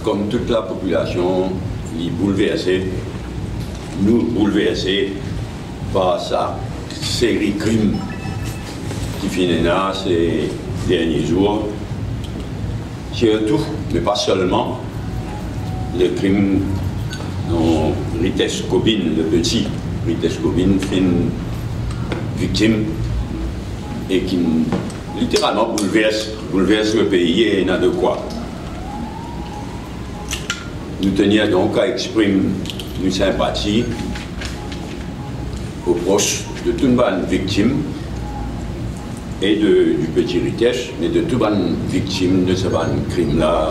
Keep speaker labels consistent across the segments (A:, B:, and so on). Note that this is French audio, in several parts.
A: comme toute la population, est bouleversée, nous bouleversés par sa série de crimes qui finit là ces derniers jours. Surtout, mais pas seulement, le crime dont Ritesh Kobin, le petit Ritesh Kobin, fait une victime et qui littéralement bouleverse le pays et n'a de quoi. Nous tenions donc à exprimer une sympathie aux proches de toute bonne victime et du petit Ritesh, mais de toute bonne victime de ce bon crime-là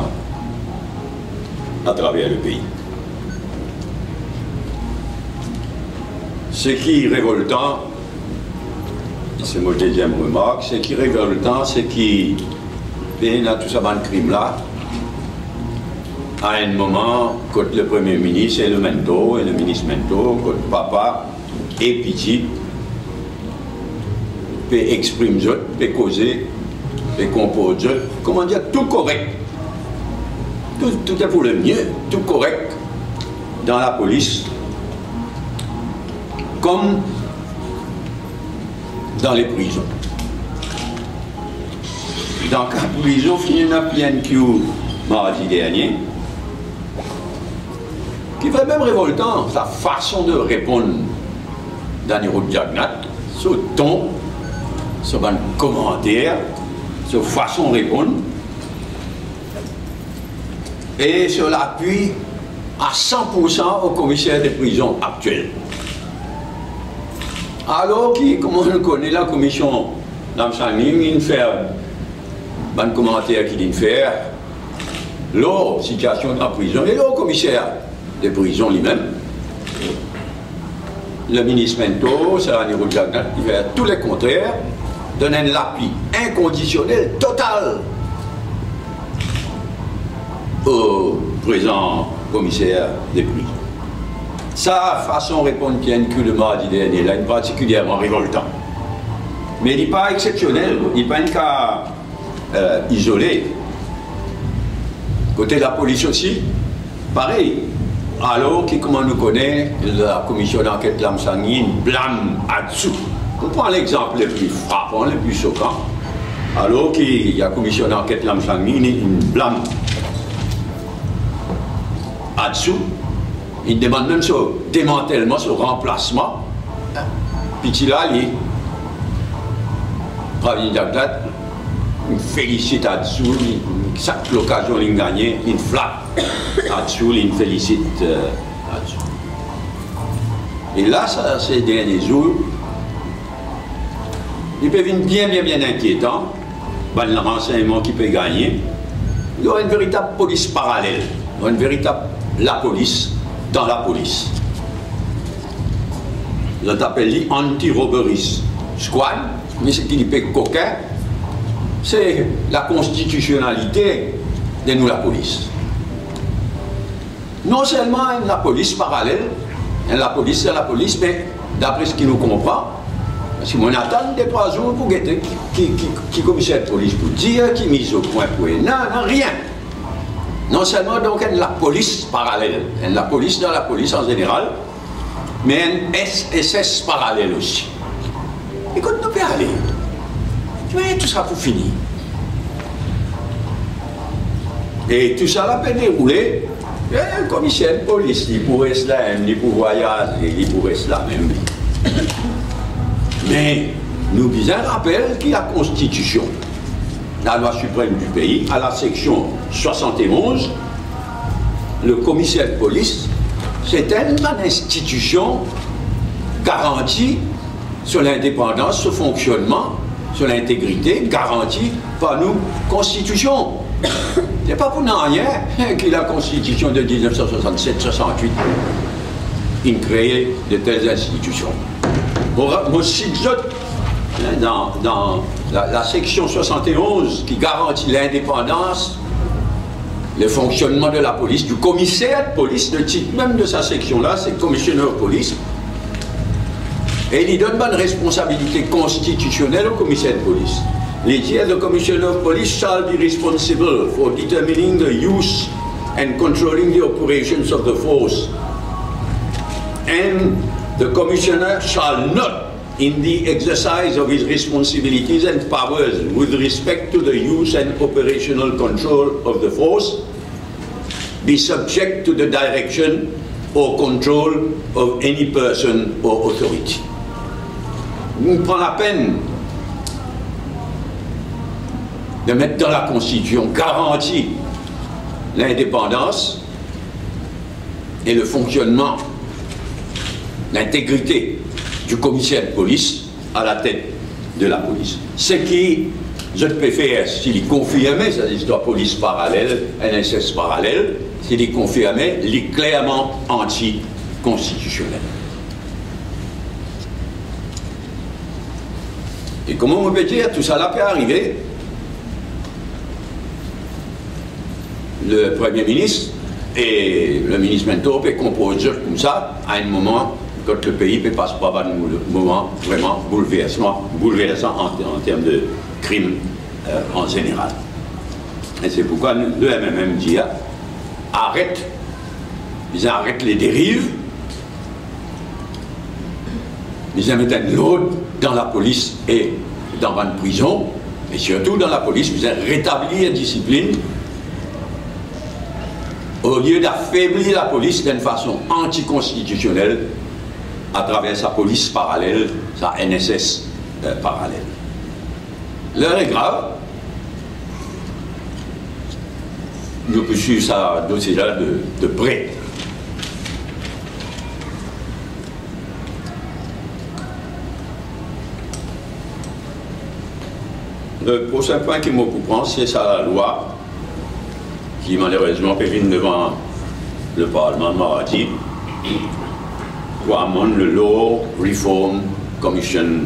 A: à travers le pays. Ce qui est révoltant, c'est ma deuxième remarque, ce qui est révoltant, c'est qu'il y a tout ce bon crime-là à un moment, quand le Premier ministre et le ministre Mento, quand papa et petit, peut exprimer, peut causer, peut composer, comment dire, tout correct. Tout est pour le mieux, tout correct dans la police, comme dans les prisons. Dans la prison, il y a une PNQ mardi dernier, qui fait même révoltant sa façon de répondre d'Aniro Jagnat, ce ton, ce bon commentaire, cette façon de répondre, et sur l'appui à 100% au commissaire des prisons actuel. Alors, comme on le connaît, la commission d'Amsaning, il fait un commentaire qu'il vient faire, la situation de la prison, et le commissaire des prisons lui-même, le ministre Mento, c'est Aniro Jagnat, qui fait tout le contraire, donne un appui inconditionnel, total, au présent commissaire des prisons. Sa façon de répondre PNQ le mardi dernier, là, est particulièrement révoltant. Mais il n'est pas exceptionnel, il n'est pas un cas isolé. Côté de la police aussi, pareil. Alors, comme on nous connaît, la commission d'enquête Lamsangui blâme là-dessous. On prend l'exemple le plus frappant, le plus choquant. Alors qu'il y a la commission d'enquête Lamsangui, une blâme là-dessous. Il demande même ce démantèlement, ce remplacement. Puis là, il travaille d'Agdat, il félicite là-dessous, chaque occasion qu'il gagne, il flatte là-dessous, il félicite là-dessous. Et là, ces derniers jours, il peut venir bien inquiétant, le renseignement qu'il peut gagner. Il y aura une véritable police parallèle, une véritable la police dans la police. Je t'appelle anti-robbery squad, mais ce qui est coquin, c'est la constitutionnalité de nous la police. Non seulement la police parallèle, la police c'est la police, mais d'après ce qui nous comprend, parce qu'on attend des 3 jours pour guetter qui commissaire de police pour dire, qui mise au point pour non, rien. Non seulement donc la police parallèle, la police dans la police en général, mais un SSS parallèle aussi. Et quand nous pouvons aller, tu vois, tout ça pour finir. Et tout ça là peut dérouler, un commissaire de police, il pourrait cela, il pourrait voyager, il pourrait cela même. Mais nous bien rappelle qu'il y a la Constitution, la loi suprême du pays, à la section 71, le commissaire de police, c'est une institution garantie sur l'indépendance, sur le fonctionnement, sur l'intégrité, garantie par nous, Constitution. C'est pas pour rien que la Constitution de 1967-68 a créé de telles institutions. Moi aussi, dans la section 71 qui garantit l'indépendance, le fonctionnement de la police, du commissaire de police, le titre même de sa section-là, c'est commissionnaire de police. Et il y donne bonne responsabilité constitutionnelle au commissaire de police. Il dit, the commissioner of police shall be responsible for determining the use and controlling the operations of the force. And the Commissioner shall not, in the exercise of his responsibilities and powers with respect to the use and operational control of the force, be subject to the direction or control of any person or authority. On prend la peine de mettre dans la Constitution garantie l'indépendance et le fonctionnement, l'intégrité du commissaire de police à la tête de la police. Ce qui, je peux faire, s'il confirmait, cette histoire police parallèle, NSS parallèle, s'il confirmait, il est clairement anticonstitutionnel. Et comment on peut dire, tout ça là peut arriver? Le Premier ministre et le ministre Mentor peut composer comme ça à un moment quand le pays peut passer par un moment vraiment bouleversant en termes de crimes en général. Et c'est pourquoi le MMM dit arrête les dérives, ils mettent l'ordre dans la police et dans une prison, et surtout dans la police, ils rétablir la discipline au lieu d'affaiblir la police d'une façon anticonstitutionnelle à travers sa police parallèle, sa NSS parallèle. L'heure est grave. Nous peux suivre ça dossier-là de près. Le prochain point qui me prend, c'est ça, la loi qui malheureusement périne devant le Parlement mardi, pour amender le Law Reform Commission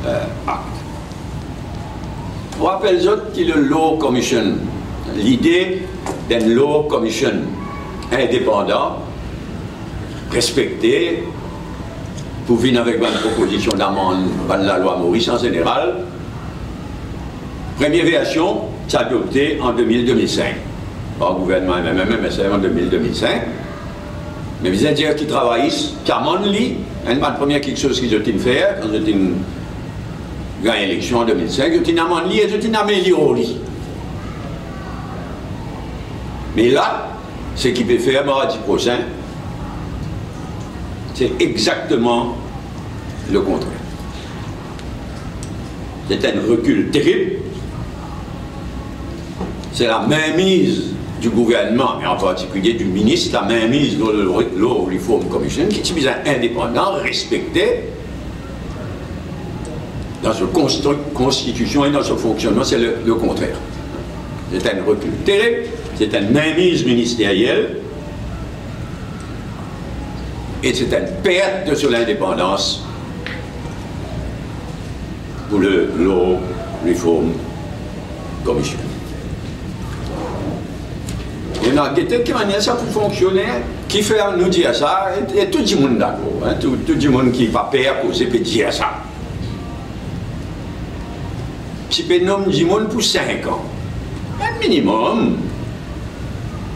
A: Act. On rappelle que le Law Commission, l'idée d'un Law Commission indépendant, respecté, pour venir avec une proposition d'amende de la loi Maurice en général. Première version, c'est adopté en 2000-2005 par le gouvernement MMM en 2000-2005. Mais vous allez dire qu'ils travaillent, qui amendent lui, la première quelque chose qu'ils ont fait quand ils ont gagné l'élection en 2005, ils ont amendé et ils ont amélioré. Mais là, ce qu'il peut faire mardi prochain, c'est exactement le contraire. C'est un recul terrible. C'est la mainmise du gouvernement, et en particulier du ministre, la mainmise dans le Law Reform Commission, qui est bien indépendant, respecté dans sa constitution et dans son fonctionnement, c'est le contraire. C'est un recul terrible, c'est une mainmise ministérielle, et c'est une perte de son indépendance pour le Law Reform Commission. Il y a quelqu'un qui m'a dit ça pour fonctionner, qui fait nous dire ça, et tout le monde d'accord, hein, tout le monde qui va faire causer peut dire ça. Si peut nommer du monde pour 5 ans, un minimum.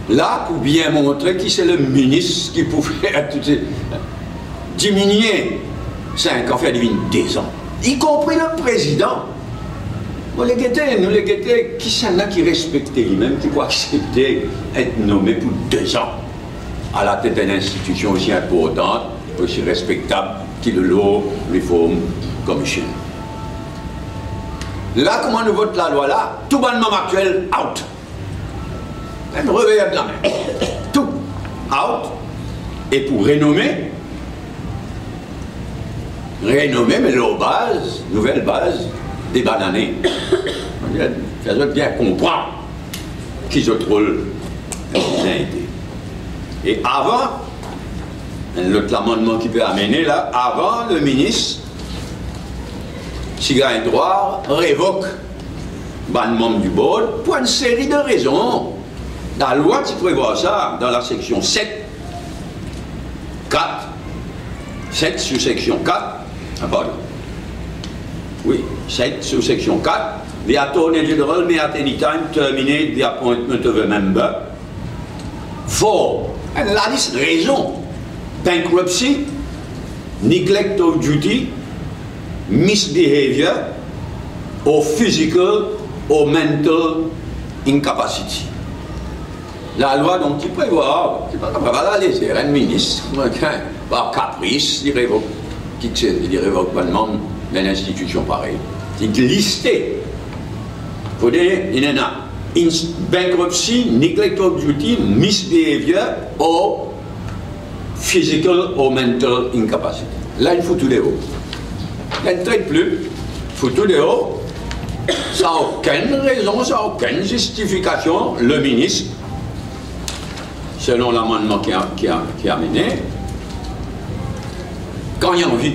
A: Là, pour bien montrer qui c'est le ministre qui pouvait faire tout diminuer 5 ans, faire devenir 2 ans, y compris le président. Nous les guettons, qui sont là qui respectent lui-même, qui peut accepter être nommé pour 2 ans à la tête d'une institution aussi importante, aussi respectable que le Law Reform Commission. Là, comment nous votons la loi là? Tout gouvernement actuel, out. Un revers de la main. Tout, out. Et pour rénommer, mais leur base, nouvelle base, des bananés. Ça doit bien comprendre qu'ils ont trop été. Et avant, l'autre amendement qui peut amener là, avant le ministre, s'il y a un droit, révoque le membre du board pour une série de raisons. La loi qui prévoit ça, dans la section 7, 4, 7 sous section 4, pardon. Oui, 7 sous section 4, the Attorney General may at any time terminate the appointment of a member for, and la liste raison, bankruptcy, neglect of duty, misbehavior, or physical or mental incapacity. La loi donc qui prévoit, c'est pas capable de laisser un ministre, par caprice, il révoque pas le membre d'une institution pareille. C'est listé. Il faut dire, il y en a bankruptcy, neglect of duty, misbehavior, or physical or mental incapacity. Là, il faut tout les hauts. Il ne traite plus, il faut tout les hauts. Ça n'a aucune raison, ça n'a aucune justification. Le ministre, selon l'amendement qui a mené, quand il y a envie,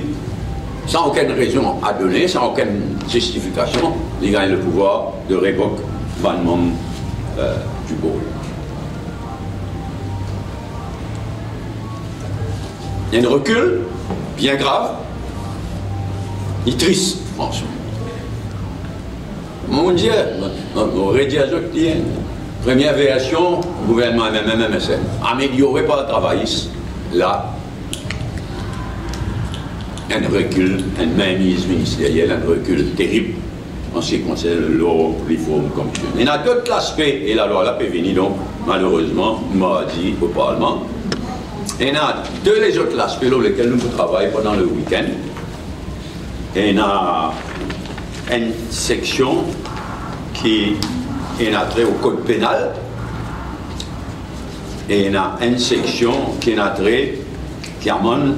A: sans aucune raison à donner, sans aucune justification, il gagne le pouvoir de révoquer le membre du board. Il y a un recul bien grave, il est triste, franchement. Mon Dieu, on aurait dit à première variation, gouvernement MMSN, améliorer par le travail, là, un recul, une mainmise ministérielle, un recul terrible en ce qui concerne le law reform commission. Il y a d'autres aspects, et la loi là peut venir donc, malheureusement, mardi au Parlement. Il y a deux les autres aspects sur lesquels nous travaillons pendant le week-end. Il y a une section qui est trait au code pénal et il y a une section qui est trait qui amène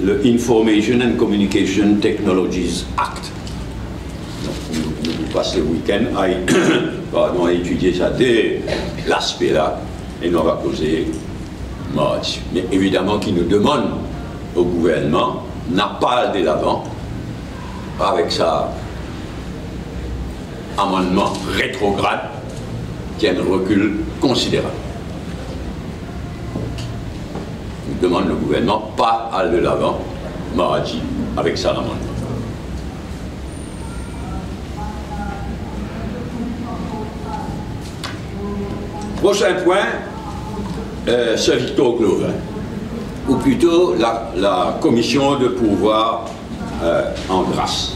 A: le Information and Communication Technologies Act. Donc, nous passons le week-end à étudier ça dès l'aspect là et nous va causer mardi. Mais évidemment qui nous demande au gouvernement n'a pas aller de l'avant avec ça amendement rétrograde qui a un recul considérable. Il demande le gouvernement pas aller de l'avant mardi avec ça l'amendement. Prochain point, Sir Victor Glover, ou plutôt la commission de pouvoir en grâce.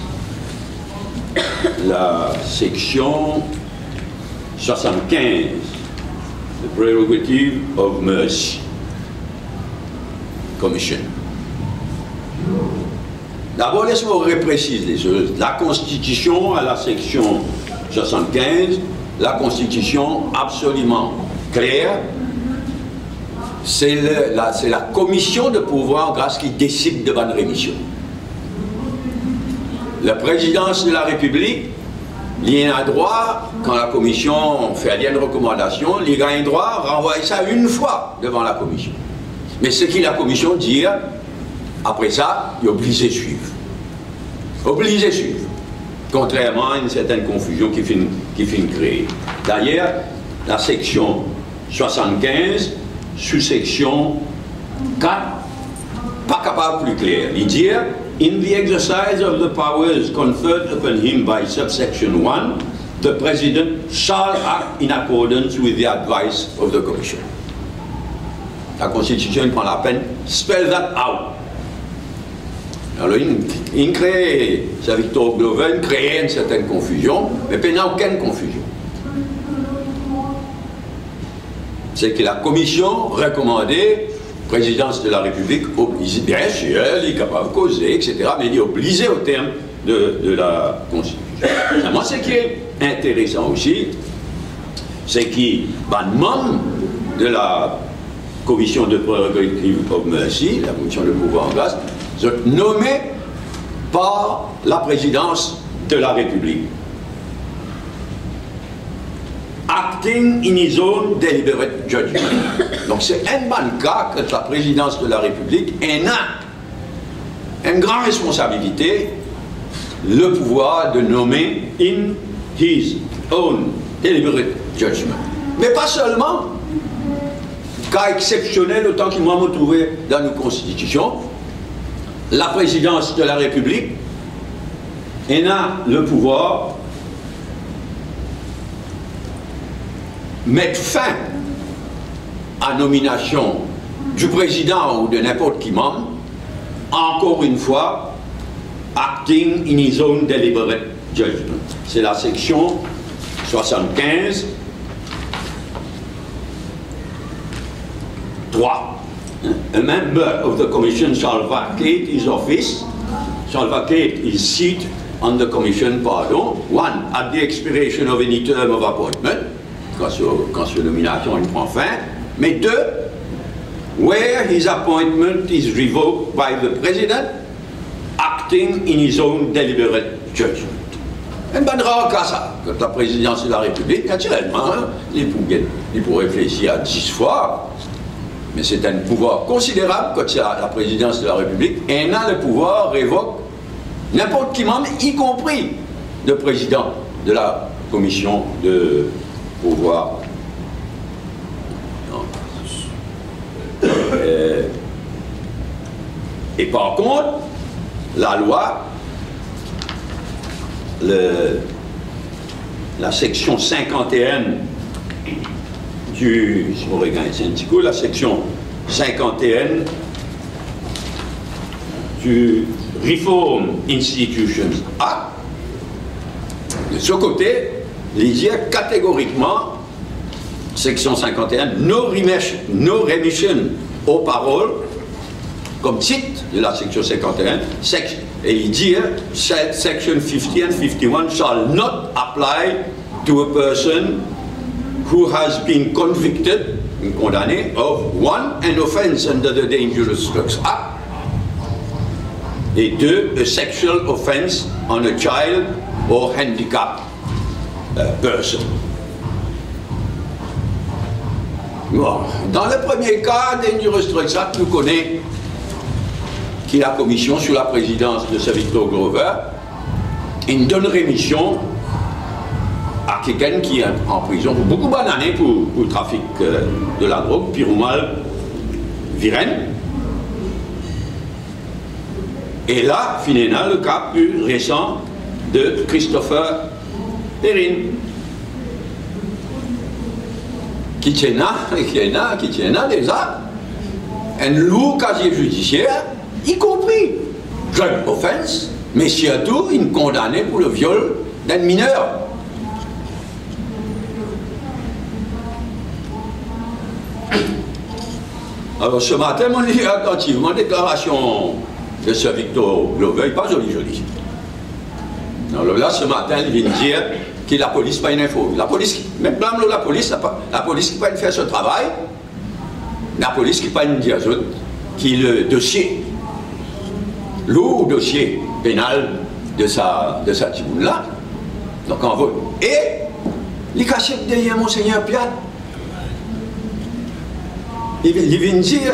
A: La section 75, the Prerogative of Mercy Commission. D'abord, laisse-moi repréciser les choses. La Constitution, à la section 75, la Constitution absolument claire, c'est la commission de pouvoir en grâce qui décide de bonne rémission. La présidence de la République, il y a un droit, quand la commission fait une recommandation, il y a un droit de renvoyer ça une fois devant la commission. Mais ce que la commission dit, après ça, il est obligé de suivre. Obligé de suivre. Contrairement à une certaine confusion qui finit créée. D'ailleurs, la section 75, sous-section 4, pas capable plus clair. Il dit, in the exercise of the powers conferred upon him by subsection 1, the President shall act in accordance with the advice of the Commission. La Constitution prend la peine, spell that out. Alors, il crée, Sir Victor Glover, crée une certaine confusion, mais il n'y a aucune confusion. C'est que la Commission recommandait, présidence de la République, obligée, bien sûr, il est capable de causer, etc., mais il est obligé au terme de la Constitution. Moi, ce qui est intéressant aussi, c'est qu'il va membre de la Commission de Prerogative of Mercy, la Commission de pouvoir en grâce, nommé par la présidence de la République. Acting in his own deliberate judgment. Donc c'est un bon cas que la présidence de la République a une grande responsabilité, le pouvoir de nommer in his own deliberate judgment. Mais pas seulement, cas exceptionnel autant qu'il m'a trouvé dans nos constitutions, la présidence de la République a le pouvoir mettre fin à nomination du président ou de n'importe qui membre, encore une fois, acting in his own deliberate judgment. C'est la section 75, 3. A member of the commission shall vacate his office, shall vacate his seat on the commission, pardon, 1. At the expiration of any term of appointment, quand sa nomination il prend fin, mais 2. Where his appointment is revoked by the president, acting in his own deliberate judgment. Un bon rare cas ça, quand la présidence de la République, naturellement, hein, il faut réfléchir à 10 fois, mais c'est un pouvoir considérable quand c'est la présidence de la République, et elle a le pouvoir révoque n'importe qui membre, y compris le président de la commission de pouvoir. Et par contre, la loi, la section 51 du la section 51 du Reform Institutions Act, de ce côté, il dit catégoriquement, section 51, no remission aux paroles, comme titre de la section 51, et il dit, section 50 and 51 shall not apply to a person who has been convicted, condamné, of 1, an offense under the Dangerous Drugs Act, et 2, a sexual offense on a child or handicapped person. Bon. Dans le premier cas, Dangerous Drugs Act, nous connaissons qui est la commission sous la présidence de Sir Victor Glover, il donne rémission à quelqu'un qui est en prison pour beaucoup d'années pour le trafic de la drogue, Perumal Virène. Et là, finalement, le cas plus récent de Christopher Perrin, qui tient déjà un lourd casier judiciaire, y compris drug offense, mais surtout une condamnée pour le viol d'un mineur. Alors ce matin, on lit attentivement déclaration de Sir Victor Glover, pas joli. Alors là, ce matin, il vient dire que la police pas une info. La police, même la police qui pas faire ce travail, la police qui pas une dire qui le dossier, lourd dossier pénal de sa tribune là. Donc en vote. Et il cache derrière Monseigneur Piat. Il vient dire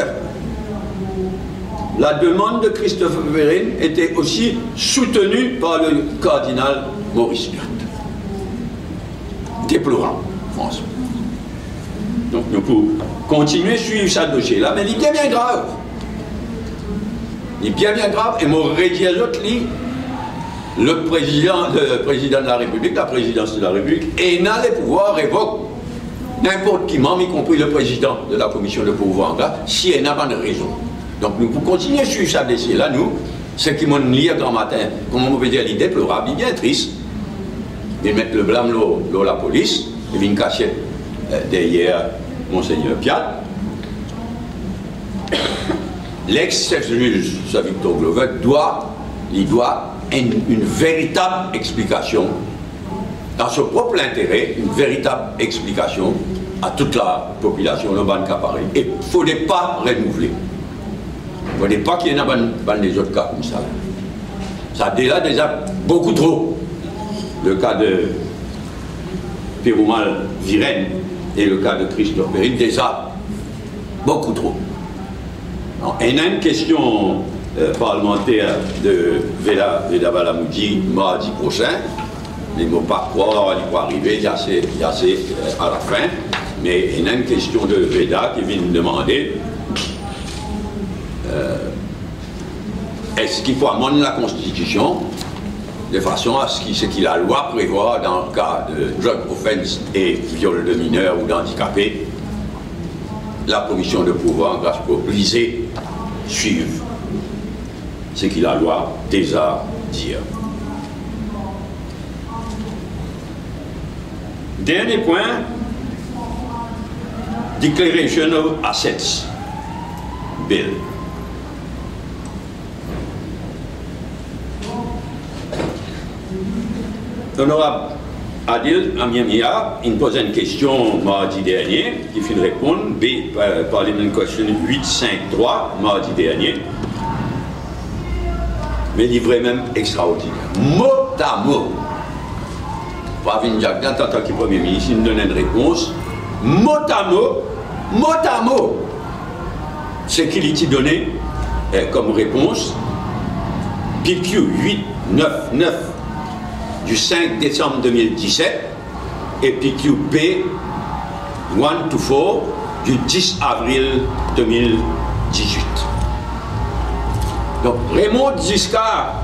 A: la demande de Christopher Perrin était aussi soutenue par le cardinal Maurice Piat. Déplorable, François. Donc nous pouvons continuer à suivre ce dossier-là, mais il est bien grave. Il est bien grave, et m'aurait dit à l'autre, le président de la République, la présidence de la République, et n'a les pouvoirs révoquer n'importe qui membre, y compris le président de la commission de pouvoir en là, si elle n'a pas de raison. Donc nous pouvons continuer à suivre ça dossier-là, nous, ceux qui m'ont lu grand matin, comment on peut dire, l'idée déplorable, il est bien triste. Ils mettent le blâme dans la police, ils viennent cacher derrière Monseigneur Piat. L'ex-juge, Sir Victor Glover, doit une véritable explication, dans son propre intérêt, une véritable explication à toute la population, le ban cas pareil. Et il ne faudrait pas renouveler. Il ne faudrait pas qu'il y ait un des autres cas comme ça. Ça a déjà beaucoup trop. Le cas de Perumal Virène et le cas de Christophe Perrin, déjà beaucoup trop. Il y a une question parlementaire de Veda Balamoudi mardi prochain. Il ne faut pas croire, il faut arriver, il y a assez à la fin. Mais il y a une question de Veda qui vient me demander est-ce qu'il faut amender la Constitution de façon à ce que la loi prévoit dans le cas de drug offense et viol de mineurs ou d'handicapés, la commission de pouvoir en grâce pour briser, suivre ce que la loi déjà dit. Dernier point, Declaration of Assets Bill. L'honorable Adil Amiamia, il pose une question mardi dernier, qui fit répondre, Parliament Question 853, mardi dernier, mais livré même extraordinaire. Mot à mot. Pravin Jagdan, en tant que Premier ministre, il me donne une réponse, mot à mot, ce qu'il a donné comme réponse, PQ 899 du 5 décembre 2017 et PQP 124 du 10 avril 2018. Donc remonte jusqu'à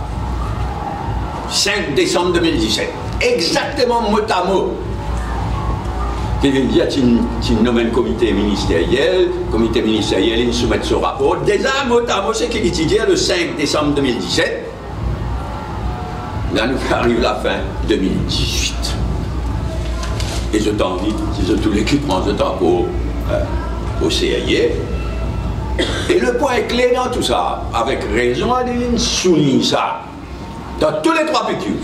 A: 5 décembre 2017. Exactement mot à mot. Il y a un comité ministériel, il soumet ce rapport. Déjà, mot à mot, c'est qu'il étudie le 5 décembre 2017. Là, nous arrive la fin 2018. Et je t'en dis, si tout l'équipe prend ce temps au CIA. Et le point clé dans tout ça, avec raison, Adeline souligne ça, dans tous les trois PQ.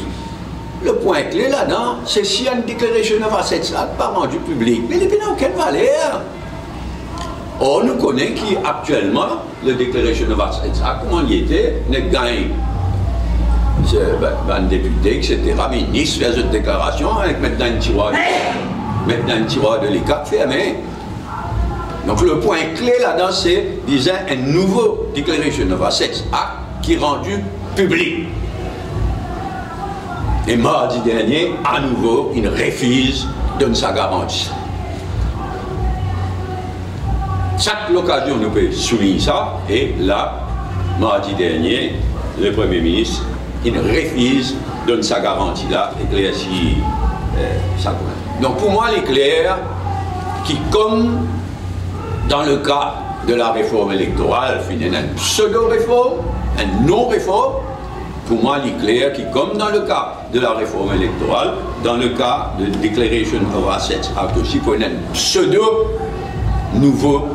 A: Le point clé là-dedans, c'est si une Declaration of Assets n'est pas rendue publique, mais il n'a aucune valeur. Or, nous connaissons qu'actuellement, le Declaration of Assets, comment il était, ne gagne un député, etc., ministre, fait une déclaration, avec maintenant un tiroir de l'ECA fermé. Donc le point clé là-dedans, c'est, disons, un nouveau Declaration of Assets Act qui est rendu public. Et mardi dernier, à nouveau, il refuse de donner sa garantie. Chaque occasion, nous pouvons souligner ça, et là, mardi dernier, le Premier ministre, il refuse de donner sa garantie là, éclairci ça. Donc pour moi, il est clair qui, comme dans le cas de la réforme électorale, finalement, une pseudo-réforme, une non-réforme, pour moi, il est clair qui, comme dans le cas de la réforme électorale, dans le cas de Declaration of Assets Act aussi, pour une pseudo-nouveau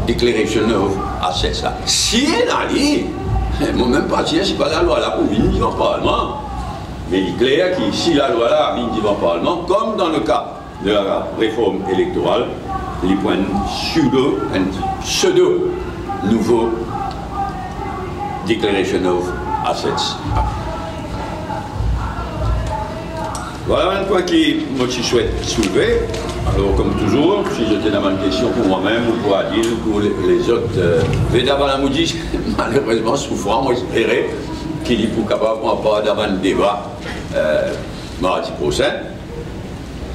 A: Declaration of Assets Act. Si elle a dit, moi-même pas si c'est pas la loi là pour venir devant le Parlement, mais il est clair que si la loi là vient devant le Parlement, comme dans le cas de la réforme électorale, il prend un pseudo-nouveau Declaration of Assets. Voilà un point qui moi je souhaite soulever. Alors comme toujours, si j'étais dans une question pour moi-même ou pour Adil ou pour les autres, Veda Balamoudji, malheureusement souffrant, moi j'espérais qu'il est pour capable de pas d'avoir un débat mardi prochain.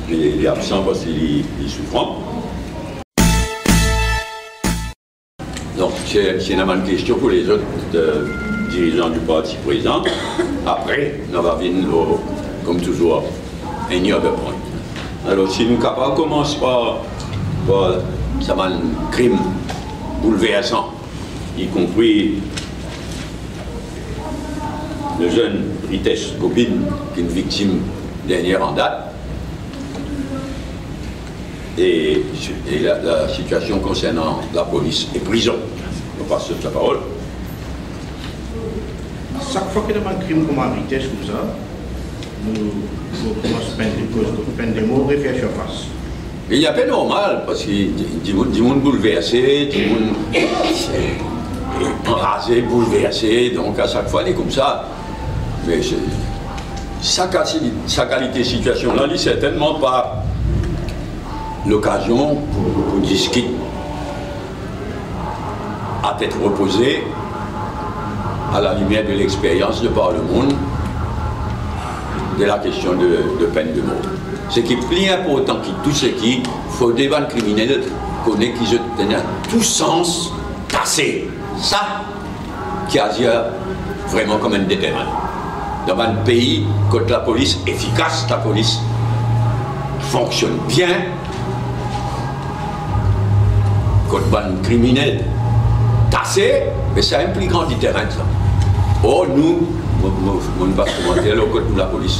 A: Il est absent parce qu'il est souffrant. Donc c'est une question pour les autres dirigeants du parti présent. Après, on va venir, comme toujours, un autre point. Alors, si nous sommes capables, commence par ça va un crime bouleversant, y compris le jeune Ritesh Gopin, qui est une victime dernière en date, et la situation concernant la police et prison. On passe la parole.
B: Chaque fois qu'il y a un crime comme un Ritesh comme ça, nous commençons à peine des mots, réfléchir en face.
A: Il y a pas normal, parce que du monde bouleversé, du monde enragé, bouleversé, donc à chaque fois, il est comme ça. Mais sa qualité de situation là, il n'est certainement pas l'occasion pour discuter à tête reposée, à la lumière de l'expérience de par le monde, de la question de peine de mort. Ce qui est plus important que tout ce qui faut des bandes criminels connaît qu'ils ont tout sens passé. Ça qui a vraiment comme un déterminant. Dans un pays, quand la police est efficace, la police fonctionne bien, contre bande criminelle tassé, mais ça implique grand terrain ça. Oh nous, on ne va pas commenter le côté de la police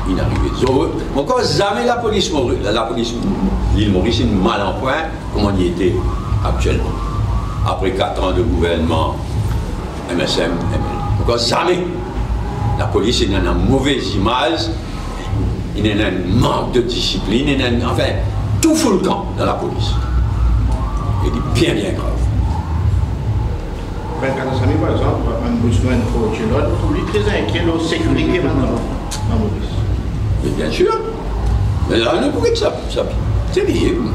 A: inarrivée. Encore jamais la police l'île Maurice est mal en point comme on y était actuellement. Après 4 ans de gouvernement MSM, ML. Encore jamais la police est dans une mauvaise image, il y a un manque de discipline, enfin tout fout le camp dans la police. Il est bien grave.
B: Ben, quand ça par exemple, un besoin de Chilon, vous êtes très inquiet de la sécurité maintenant dans Maurice.
A: Mais bien sûr. Mais là, on ne pourrait que ça. C'est terrible.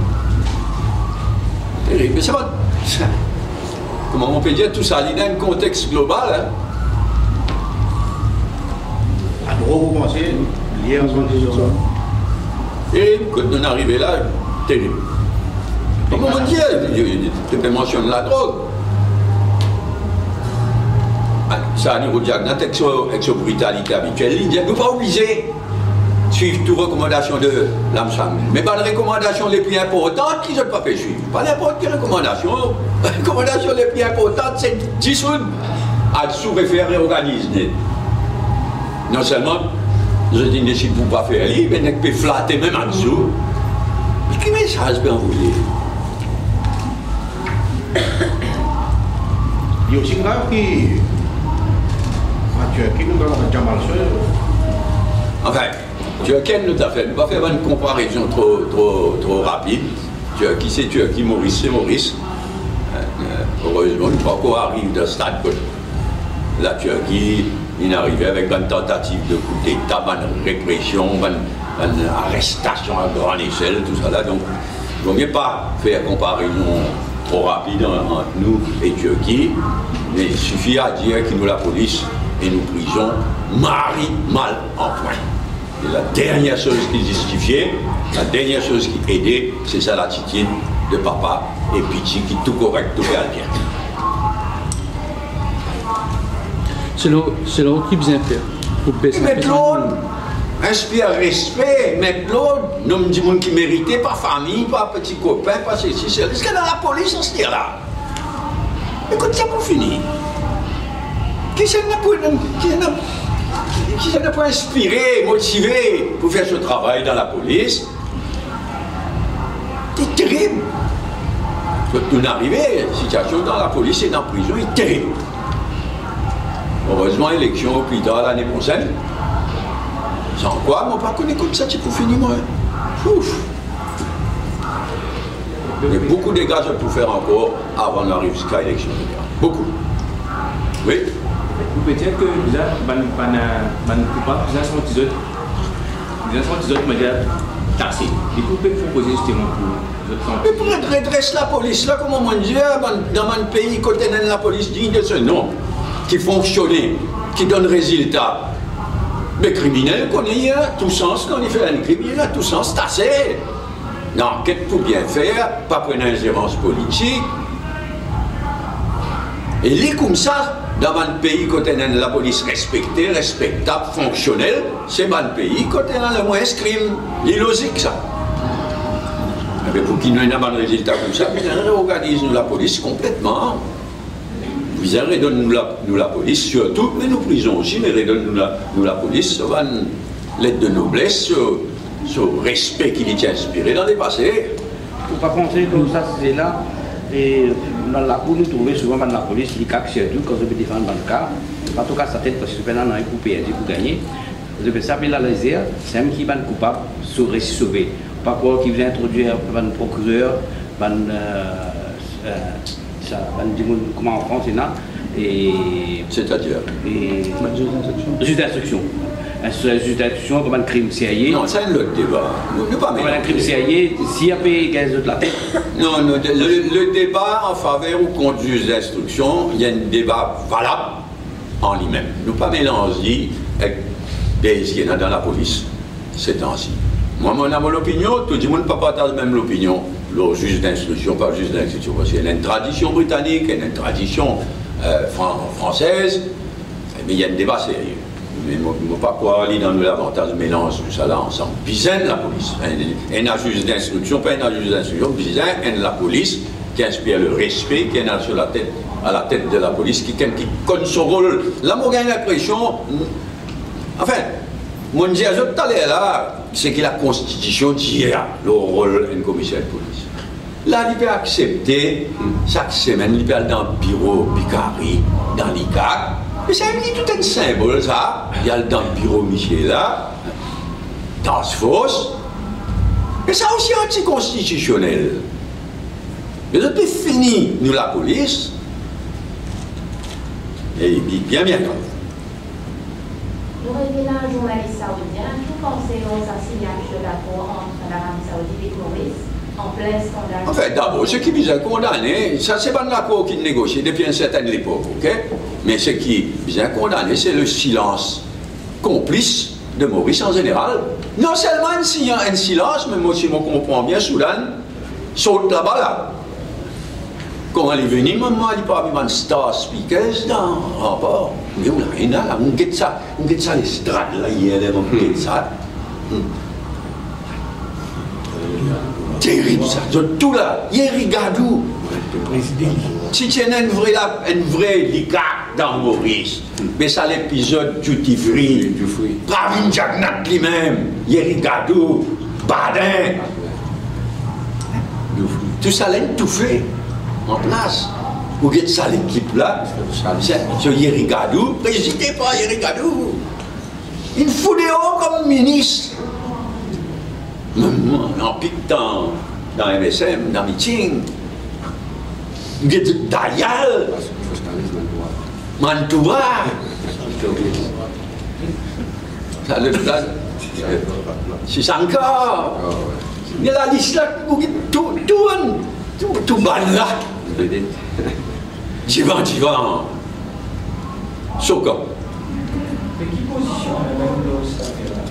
A: Terrible. Mais ça va. Comment on peut dire tout ça? Il y a un contexte global. Hein?
B: À droit, vous pensez, lié en ce moment.
A: Terrible. Quand on est arrivé là, terrible. Comment on dit? Tu peux mentionner la drogue. Ça a niveau diagnostic avec sa brutalité habituelle. Il ne faut pas obliger de suivre toutes les recommandations de l'AMSAM. Mais pas les recommandations les plus importantes qu'ils n'ont pas fait suivre. Pas n'importe quelle recommandation. Les recommandations les plus importantes, c'est dissoudre à sous-référer organisme. Non seulement, je dis, ne décide pour pas faire lire, mais ne peut flatter même en dessous. Mais quel message peut vous lire?
B: Il y a aussi grave qui. Turquie, nous avons déjà mal fait.
A: Enfin, Turquie, nous a fait. Nous ne va pas faire une comparaison trop rapide. Turquie, c'est Turquie, Maurice, c'est Maurice. Heureusement, une fois qu'on arrive dans ce stade, la Turquie, il est arrivé avec une tentative de coup d'État, une répression, une arrestation à grande échelle, tout ça là. Donc, il ne vaut mieux pas faire comparaison trop rapide entre nous et Turquie, mais il suffit à dire que nous, la police, et nous prisons marient mal en point. Et la dernière chose qui justifiait, la dernière chose qui aidait, c'est ça l'attitude de papa et Piti qui tout correct, tout va bien.
C: C'est là qui besoin faire.
A: Mettre l'autre, inspire respect, mettre l'autre, nous me disons qui méritait, pas famille, pas petit copain, pas ceci, cela. Est-ce que dans la police, on se dit là? Écoute, ça pour finir. Qui ça n'a pas inspiré, motivé pour faire ce travail dans la police? C'est terrible. Quand on arrive, la situation dans la police et dans la prison est terrible. Heureusement, élection au Pita l'année prochaine. Sans quoi, moi, pas qu'on écoute ça, c'est pour finir, moi. Ouf. Il y a beaucoup de dégâts pour faire encore avant d'arriver jusqu'à l'élection. Beaucoup. Oui.
D: Vous pouvez dire que vous avez des médias taxés. Et vous pouvez proposer justement pour
A: mais pour redresser la police, là, comment on dit, dans mon pays, côté de la police digne de ce nom, qui fonctionne, qui donne résultat. Mais criminel qu'on est, tout sens, quand il fait un criminel, tout sens, c'est assez. L'enquête pour bien faire, pas pour une ingérence politique. Et les comme ça, dans un pays côté de la police respectée, respectable, fonctionnelle, c'est un pays côté de le moins crime. C'est logique ça. Mais pour qu'il n'y ait pas de résultat comme ça, vous réorganisez la police complètement. Vous redonnez nous la police, surtout, mais nous prisons aussi, mais redonnez nous la police, ça va l'aide de noblesse, ce respect qui est inspiré dans le passé.
E: Il ne faut pas penser que ça c'est là. Et dans la cour, nous trouvons souvent dans la police qui cache surtout quand on veut défendre dans le cas. En tout cas, sa tête, parce que c'est un coup perdu pour gagner. Vous devez savoir la lésère, c'est un qui est coupable, sauver. Pas quoi qui vient introduire un procureur, comment en France,
A: c'est-à-dire
E: juge d'instruction. Un juge d'instruction comme un crime CIA.
A: Non, c'est un autre débat. Nous pas
E: un crime CIA, s'il y a payé 15 autres la tête.
A: Non, le débat en faveur ou contre le juge d'instruction, il y a un débat valable en lui-même. Nous pas mélanger avec des qui sont dans la police ces temps-ci. Moi, mon opinion, tout le monde ne peut pas partager même l'opinion. Le juge d'instruction, pas le juge d'instruction, parce qu'il y a une tradition britannique, il y a une tradition française, mais il y a un débat sérieux. Mais il ne faut pas croire dans l'avantage de mélange tout ça là ensemble. Bizarre la police. Un juge d'instruction, pas un juge d'instruction, bizarre la police, qui inspire le respect, qui est là sur la tête, à la tête de la police, qui connaît son rôle. Là, moi, j'ai l'impression, enfin, mon dit à tout à l'heure là, c'est que la Constitution dit le rôle d'un commissaire de police. Là, il peut accepter, chaque semaine, il peut aller dans le bureau Picari, dans l'ICAC. Mais ça dit tout un symbole, ça. Il y a dans le bureau Michel là, dans ce fosse. Mais ça aussi anticonstitutionnel. Mais depuis fini, nous la police, et il dit bien.
F: Nous revenons à un journaliste saoudien qui pensait aux signature de l'accord entre l'Arabie Saoudite et Maurice en plein scandale.
A: En fait, d'abord, ce qui vise à condamner, ça c'est pas un accord qui négocie depuis une certaine époque, ok? Mais ce qui vise à condamner, c'est le silence complice de Maurice en général. Non seulement un silence, mais moi, si je comprends bien, Soudan saute là-bas là. Quand elle est venue, maman, elle n'est pas une star speakers dans le rapport. Mais on a rien là, on guette ça, les strades là, hier, on guette ça. Terrible ça, tout là, hier, regardez-vous. Si tu as une vraie licac dans Maurice, mais ça l'épisode duty free, Pravin Jagnat lui-même, hier, regardez-vous, Badin. Tout ça l'a étouffé en place. Vous voyez ça, l'équipe là, ce Yerigadou, présidé par Yerigadou. Il fout dehors comme ministre. En pique dans MSM, dans meeting. Vous voyez Dayal, Mantoua. Ça le place. C'est encore. Il y a la liste là, vous voyez tout bas là. Divan. Soko.
G: Mais qui position elle-même l'eau, cette affaire-là?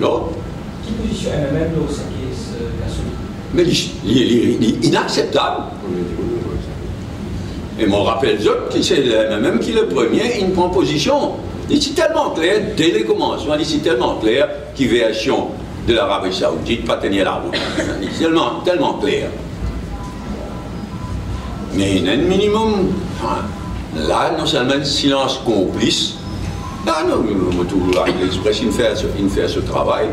A: Non.
G: Qui position elle-même l'eau, cette casse?
A: Mais il est inacceptable. Et mon rappel que c'est même qui est le premier, il prend position. Il est tellement clair, dès le commencement, il est tellement clair qu'il veut action de l'Arabie Saoudite, pas tenir la route. Il est tellement clair. Mais il y a un minimum, là, non seulement silence complice, là, non, l'Express, il fait ce travail.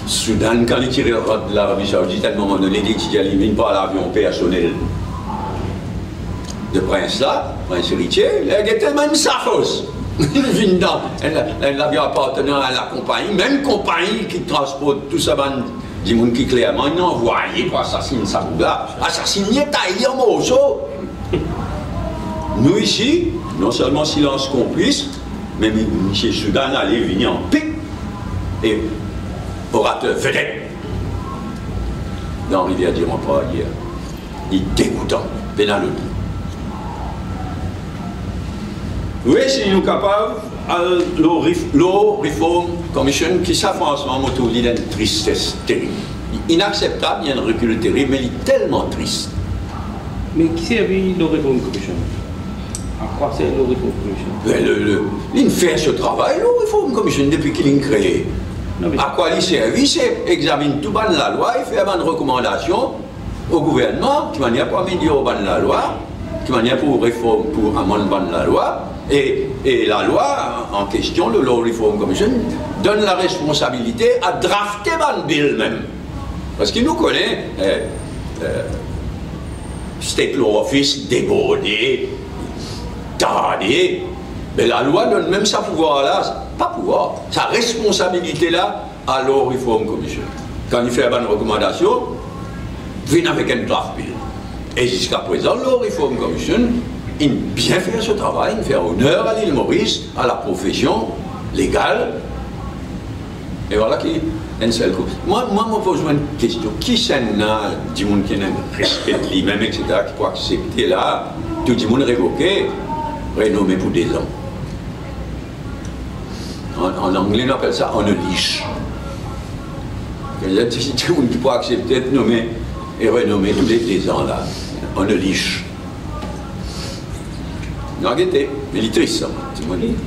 A: Soudan, quand il tire de l'Arabie Saoudite, à un moment donné, il dit qu'il n'élimine pas l'avion personnel de Prince là, Prince héritier, il a tellement une safos. Il vient dans l'avion appartenant à la compagnie, même compagnie qui transporte tout ça, du monde qui clairement il a envoyé pour assassiner Sabouga, assassiner taillé en morceaux. Nous ici, non seulement silence complice, mais M. Soudan allait venir en pic et orateur vedette dans Rivière d'Iran-Pas hier. Il est dégoûtant, pénal. Oui, si nous sommes capables, l'eau Reform Commission, qui ça franchement, il y a une tristesse terrible. Inacceptable, il y a un recul terrible, mais il est tellement triste.
E: Mais qui servit l'eau Reform Commission? À quoi sert l'eau Reform Commission?
A: Il fait ce travail, l'eau Reform Commission, depuis qu'il est créé. À quoi il servit? C'est examiner tout ban la loi, il fait une recommandation au gouvernement, qui manière pour améliorer la loi, qui manière pour réforme, pour amender la loi. Et la loi en question, le Law Reform Commission, donne la responsabilité à drafter ban bill même. Parce qu'il nous connaît, State Law Office débordé, tardé, mais la loi donne même sa pouvoir-là, pas pouvoir, sa responsabilité-là à Law Reform Commission. Quand il fait une bonne recommandation, vient avec un draft bill. Et jusqu'à présent, Law Reform Commission, il bien fait ce travail, il fait honneur à l'île Maurice, à la profession légale. Et voilà qui est un seul coup. Moi, je pose une question. Qui c'est du monde qui respecte lui-même, etc., qui peut accepter là, tout le monde révoqué, renommé pour des ans. En anglais, on appelle ça on a leash. Il y a tout le monde qui peut accepter être nommé et renommé tous les 10 ans là. On a leash. Non, mais il est triste, ça.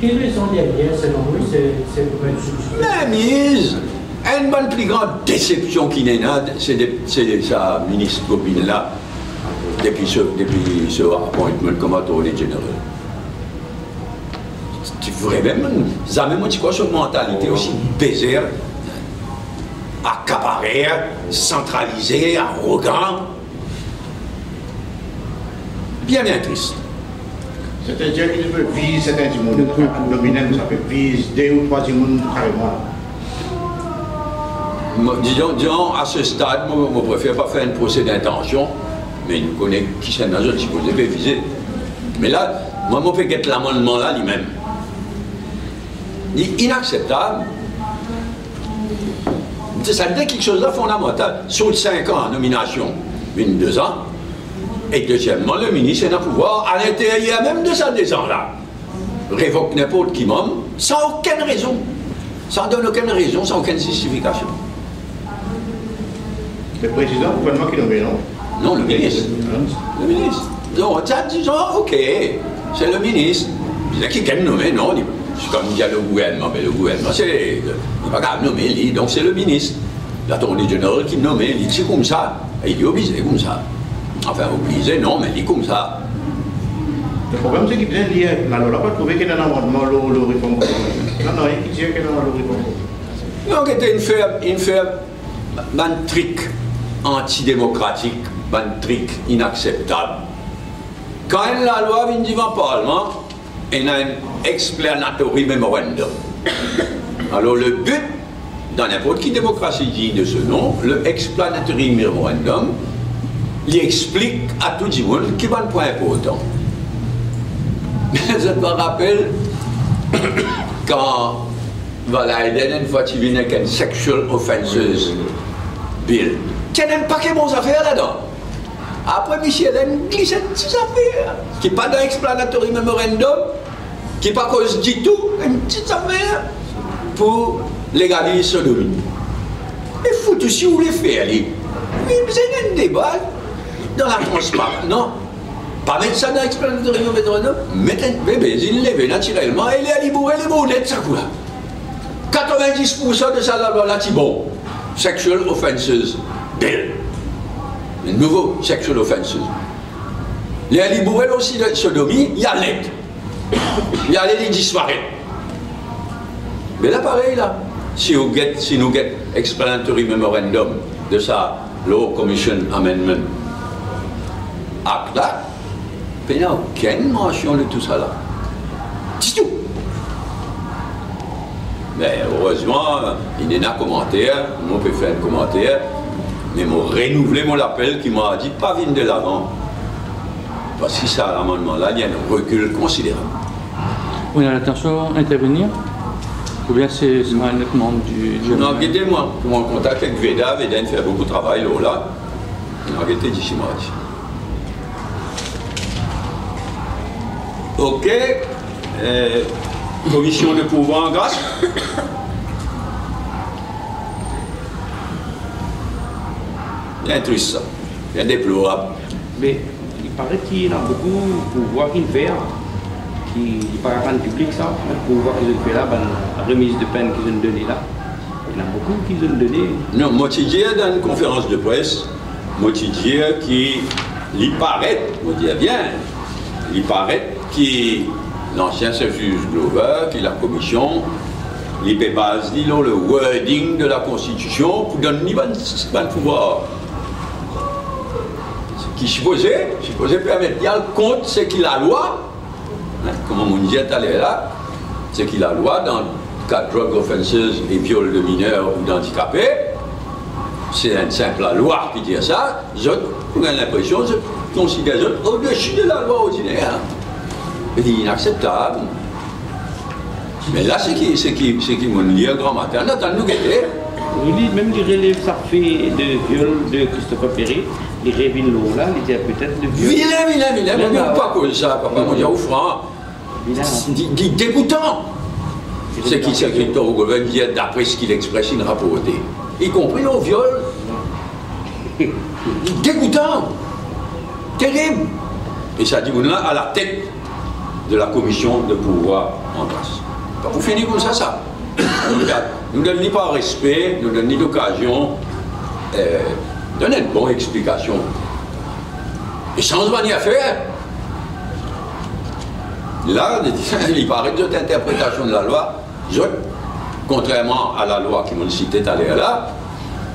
G: Quelle raison derrière, selon vous, c'est pour être
A: la mise. Une bonne plus grande déception qui n'est pas, c'est sa ministre copine là, depuis ce appointment comme attorney general. Tu ferais même, ça même tu quoi sur une mentalité aussi baiser, accaparée, centralisée, arrogant. Bien triste.
B: C'est-à-dire qu'il peut viser certains monde nominal, ça peut viser 2 ou 3 monde carrément.
A: Disons, à ce stade, moi, je préfère pas faire un procès d'intention, mais nous connaissons qui c'est dans autres supposés viser. Mais là, moi, je peux get l'amendement là lui-même. Il est inacceptable. Ça dit quelque chose de fondamental. Sur 5 ans en nomination, 2 ans. Et deuxièmement, le ministre a un pouvoir à l'intérieur même de sa 2 ans là. Révoque n'importe qui même, sans aucune raison. Sans donner aucune raison, sans aucune justification.
B: Le président, le gouvernement qui nomme, non?
A: Non, le ministre. Le ministre. Non, disons, ok, c'est le ministre. Il y a qui est nommé, non? C'est comme il y a le gouvernement, mais le gouvernement, il n'est pas capable de nommer, lui, donc c'est le ministre. L'attorney general qui nomme, il dit comme ça, et il est obligé comme ça. Enfin, obligé, non, mais il dit comme ça.
B: Le problème, c'est qu'il vient lire la loi, pas trouver qu'il y a un amendement, le réforme. Non, il dit qu'il y a un réforme.
A: Donc, c'était une trick antidémocratique, un trick inacceptable. Quand la loi vient devant le Parlement, il y a un explanatory memorandum. Alors, le but, dans n'importe quelle démocratie digne de ce nom, le explanatory memorandum, il explique à tout le monde qui va un point important. Je me rappelle quand voilà, il y a une fois qu'il vient avec un sexual offenses bill. Il y a un paquet de bonnes affaires là-dedans. Après, Michel a glissé une petite affaire qui n'est pas dans l'explanatory memorandum, qui n'est pas cause du tout, une petite affaire pour légaliser sodomie. Et foutu si vous voulez faire, mais vous avez un débat dans la transparence, non? Pas mettre ça dans l'explanatory memorandum, mettre un bébé, il lève naturellement, et il est à l'ibou, et les boulettes, ça coule. 90% de ça là, c'est bon. Sexual offenses bill. Le nouveau sexual offenses. Les alibourels aussi de sodomie, il y a l'aide. Il y a l'aide, il disparaît. Mais là, pareil, là, si nous avons explanatory memorandum de sa Law Commission Amendment Act là, il n'y a aucune mention de tout ça là. Du tout. Mais heureusement, il y a un commentaire, moi je peux faire un commentaire, mais je renouvelé mon appel qui m'a dit pas venir de l'avant. Parce que ça, l'amendement là, il y a un recul considérable.
C: Vous avez l'intention d'intervenir? Ou bien c'est un autre membre du
A: non, guettez-moi, je suis en contact avec Veda, Veda fait beaucoup de travail là. Non, guettez d'ici moi. Ok. Commission de pouvoir en grâce. Bien triste ça, bien déplorable.
E: Mais il paraît qu'il y a beaucoup de pouvoir qu'il fait, qui n'est pas rendre public ça, le pouvoir qu'ils ont fait là, la remise de peine qu'ils ont donnée là. Il y en a beaucoup qu'ils ont donné.
A: Non, moi je dis dans une conférence de presse, moi je dis qu'il paraît, moi je dis bien, il paraît que l'ancien juge Glover, qui est la commission, il peut pas dire le wording de la Constitution pour donner le pouvoir. Ce qui supposait permettre de compte ce qu'il a loi, hein, comme on dit tout à l'heure là, ce qu'il a loi dans le cas de drug offenses et viol de mineurs ou d'handicapés. C'est une simple loi qui dit ça. Vous avez l'impression que je considère au-dessus de la loi ordinaire. C'est inacceptable. Mais là, c'est qui m'ont dit un grand matin. Attends, nous guetter.
E: Même il relève sa fille de viol de Christopher Perry, il révèle l'eau là, il était peut-être de viol.
A: Vilain, on ne pas cause ça, papa, on dit au franc. Dégoûtant. C'est qui secrétaire au gouvernement dit d'après ce qu'il expresse, il rapporté. Y compris le viol. Dégoûtant. Terrible. Et ça dit, on est à la tête de la commission de pouvoir en place. Pas pour finir comme ça. nous ne donnons pas respect, nous ne donnons l'occasion de donner une bonne explication. Et sans manière à faire. Là, il paraît que cette interprétation de la loi, contrairement à la loi qui m'a cité tout à l'heure là,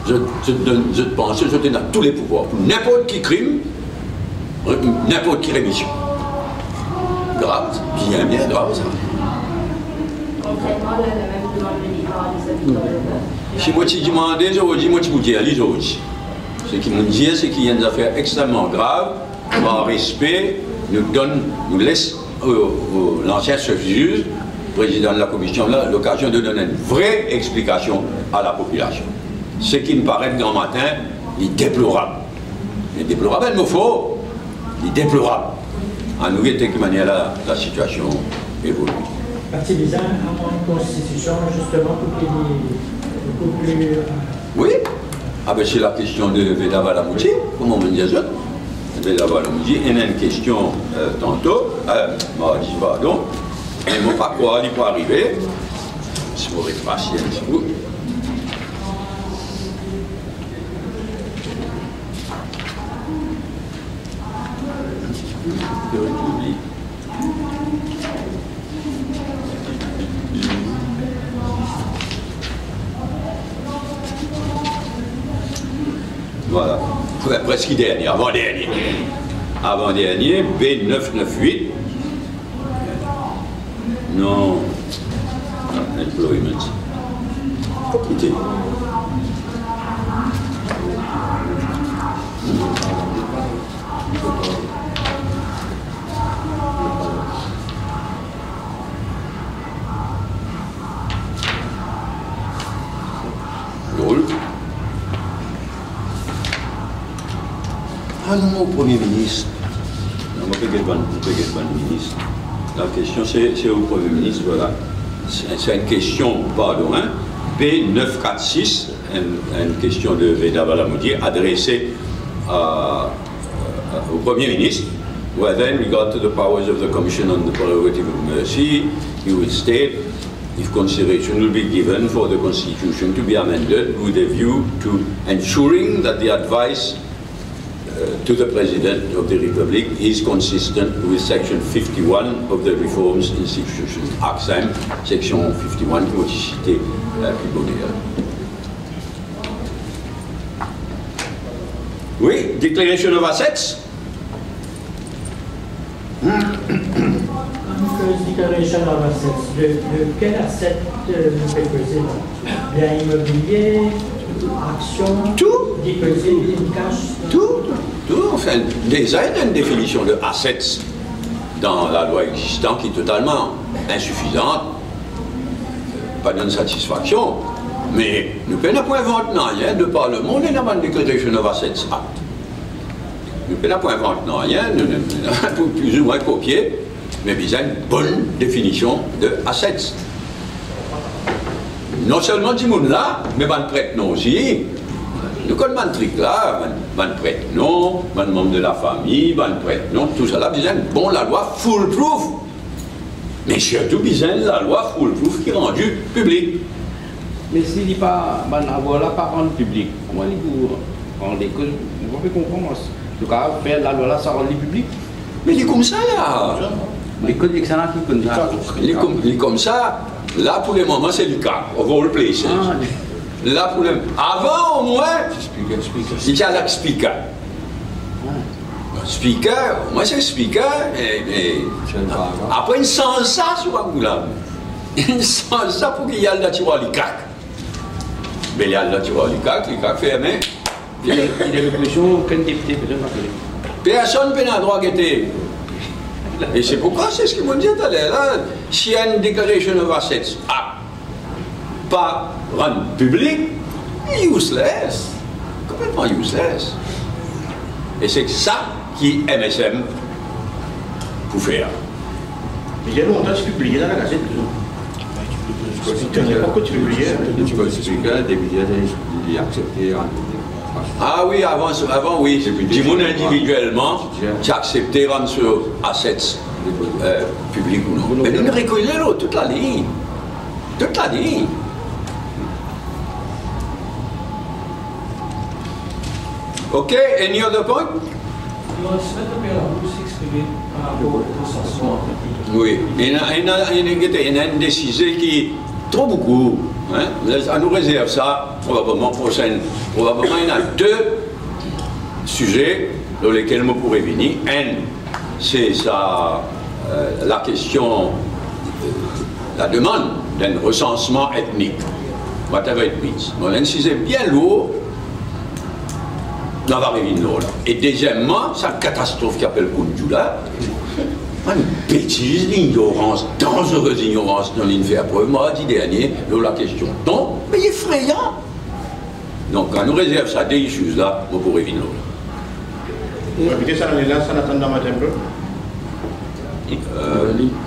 A: je pense que je donne tous les pouvoirs. Pour n'importe qui crime, n'importe qui rémission. Grave, bien grave ça.
F: Concrètement, le même demande de départ de cette
A: Si moi tu demandes, je dis, moi tu me dis, allez, je dis. Ce qui me dit, c'est qu'il y a une affaire extrêmement grave, par respect, nous laisse l'ancien chef juge, président de la commission, l'occasion de donner une vraie explication à la population. Ce qui me paraît grand matin, il est déplorable. Il est déplorable, il me faut. Il est déplorable. En nous, de quelle manière la situation évolue.
G: Parti bizarre à une constitution, justement, pour qu'il y ait beaucoup plus.
A: Oui. Ah ben c'est la question de Veda Balamouti, comment on me dit ça? Veda Balamouti, il y a une question tantôt, mardi, pardon, mais je ne sais pas quoi il peut arriver. Si vous êtes patient, c'est vous. Voilà, presque dernier, avant-dernier. Avant-dernier, B998. Non, employment. Faut quitter. Drôle. Ah non, Premier ministre. Non, on peut pas le ministre. La question, c'est au Premier ministre, voilà. C'est une question, pardon, hein, B946, une question de Veda Balamouti adressée au Premier ministre. Well, then, regard to the powers of the Commission on the Prerogative of Mercy, he will state, if consideration will be given for the Constitution to be amended with a view to ensuring that the advice to the President of the Republic is consistent with Section 51 of the Reforms Institutions Act, Section 51 qui m'a cité plus moderne. Oui, Declaration of Assets.
G: Declaration of Assets, de quel asset vous préposez? Bien immobilier, action,
A: tout,
G: déposé, cash,
A: tout, enfin, déjà il y a une définition de assets dans la loi existante qui est totalement insuffisante, pas d'une satisfaction, mais nous ne pouvons pas inventer rien de par le monde et dans la Declaration of Assets Act. Nous ne pouvons pas inventer rien, nous pouvons plus ou moins copier, mais il y a une bonne définition de assets. Non seulement du monde là, mais van prête non aussi. Nous connaissons un truc là, van prête non, van membre de la famille, van prête non, tout ça là, besoin bon la loi foolproof. Mais surtout besoin la loi foolproof qui est rendue publique.
E: Mais s'il n'est pas avoir la parole publique, comment il vous rendre cause? Vous pouvez comprendre. En tout cas, faire la loi là, ça rend public.
A: Mais il est comme ça là.
E: Les codes excellents qui connaissent ça.
A: Il est comme ça. Là pour le moment c'est le cas, over all places. Là pour le avant au moins, il y a le speaker. Speaker, moi c'est speaker, et après une sans ça sur un boulot. Une sans ça pour qu'il y ait le naturel l'ICAC. Mais il y a le naturel l'ICAC fermé.
E: Il y a l'impression qu'un député peut pas.
A: Personne n'a pas le droit d'être. Et c'est pourquoi, c'est ce qu'ils m'ont dit tout à l'heure, si il y a une Declaration of Assets pas rendue publique, useless, complètement useless. Et c'est ça qui MSM pour faire.
B: Mais il y a longtemps, c'est publié dans la Gazette. Pourquoi tu publiais?
H: Tu peux expliquer, il a accepté.
A: Ah oui, avant oui. Du monde individuellement, j'ai accepté rendre sur assets publics ou non. Mais nous recueillons toute la ligne. Toute la ligne. Ok, any other point? Oui, il y a une décision qui est trop beaucoup. Hein? On nous réserve ça, probablement prochaine. Probablement, il y en a deux sujets dans lesquels on pourrait venir. Un, c'est ça, la question, la demande d'un recensement ethnique. Whatever it means. Donc, si c'est bien lourd, on va revenir là. Et deuxièmement, c'est une catastrophe qui appelle Kundjula. Une bêtise, l'ignorance, dangereuse ignorance dont il fait preuve. Moi, dit dernier, la question. Donc, mais effrayant. Donc, quand nous réserve ça, des choses là, on pourrait venir là.
B: Inviter ça là, ça n'attend dans ma temple.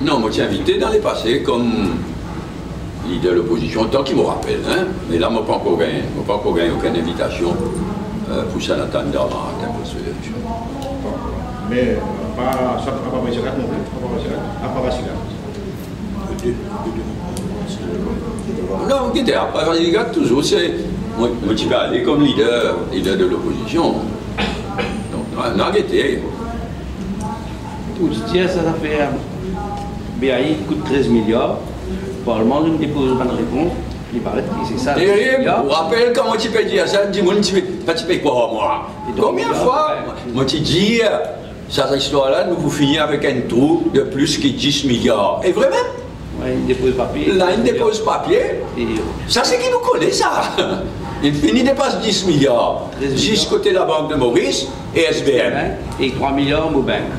A: Non, moi, je suis invité dans les passés comme leader de l'opposition, tant qu'il me rappelle. Hein? Mais là, je n'ai pas encore gagné aucune invitation pour ça n'attendre dans la temple.
B: Mais ça ne va pas passer là non plus.
A: Non, qui était après Vasigat, toujours, c'est. Moi, je vais aller comme leader de l'opposition. Donc, non, guetté.
E: Tout dire, ça fait. BAI coûte 13 milliards. Le Parlement ne dépose pas de réponse. Il paraît que c'est ça.
A: Et pour rappel, comment tu peux dire ça? Dis-moi, tu peux quoi, moi? Combien de fois? Moi, tu dis. Cette histoire-là, nous vous finissons avec un trou de plus que 10 milliards. Et vraiment?
E: Oui, il dépose papier.
A: Là, il dépose papier. Ça, c'est qui nous connaît, ça. Il dépasse 10 milliards. 10 côté de la Banque de Maurice et SBM.
E: Et 3 milliards au banque.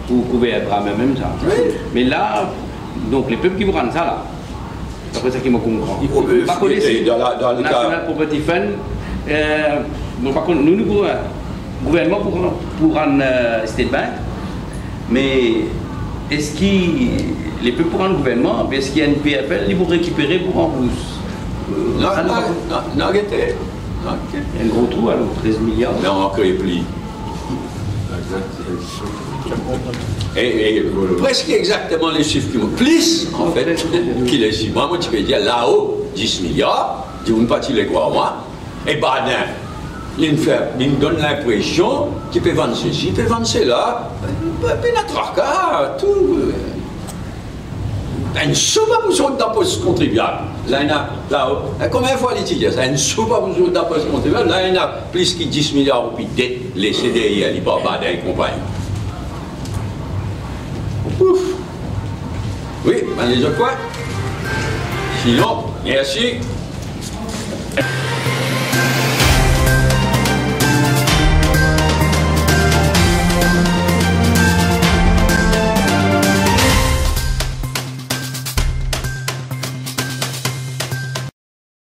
E: Pour couvrir même ça.
A: Oui.
E: Mais là, donc les peuples qui vous rendent ça, là, c'est après ça qu'ils me comprennent. Par contre,
A: dans le
E: National Property Fund, nous, gouvernement pour rendre State Bank, mais est-ce les peuples pour rendre gouvernement, est-ce qu'il y a une PFL, ils vont récupérer pour en bourse?
A: Non, arrêtez.
E: Il y a un gros trou alors, 13 milliards.
A: Mais on en crée plus. Et presque exactement les chiffres qui m'ont plus, en fait, qu'il est si moi, tu peux dire là-haut, 10 milliards, tu ne pas les croire moi, et Badin. Il me donne l'impression qu'il peut vendre ceci, il peut vendre cela, puis la tracas, tout. Une soupe à besoin d'impôt contribuable. Là, il y a combien de fois l'étudiant? Ça, une soupe à besoin d'impôt contribuable. Là, il y a plus que 10 milliards de dettes laissées derrière les papas et compagnie. Ouf! Oui, ben les autres quoi? Sinon, merci.